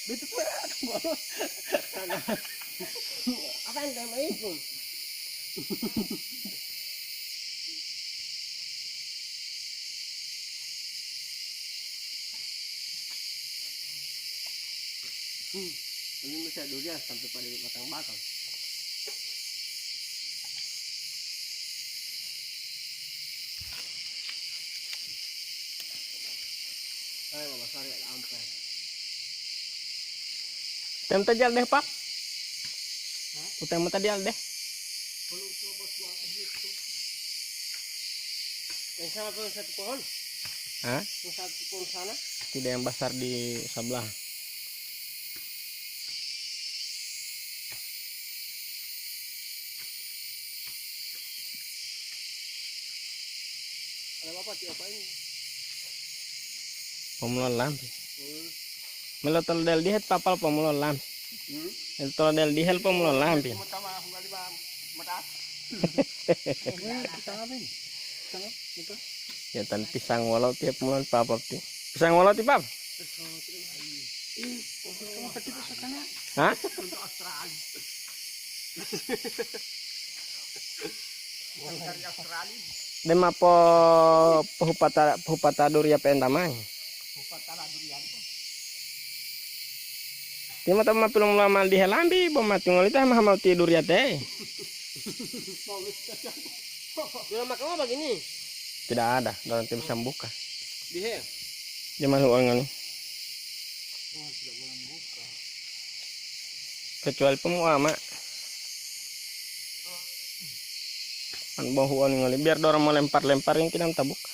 Betul tuh apa yang namanya itu? Ini masih durian sampai pada batang bakal. Ayo Mama Sari ada ampel. Tem tadi al deh pak. Utang tadi al deh. Yang sana tuh satu pohon. Hah? Yang satu pohon sana. Tidak yang besar di sebelah. Ada apa apa ini? Pemulon lampi. Melotol del dihet papal pemulon lampi. Melotol del dihel pemulon lampi. Ya tan pisang walau tiap mulon papap ti. Pisang walau ti pap. Hah? Dema pohupata duria pendamai. Tima tama pilong lama di helambi, bomati ngolita mah mau tidur ya teh. Belum makan apa begini? Tidak ada, dalam tim bisa buka. Dihe. Dia masuk orang ini. Tidak boleh buka. Kecuali pemuama. Kan bahuan ngoli biar dorong melempar-lempar yang kita tak buka.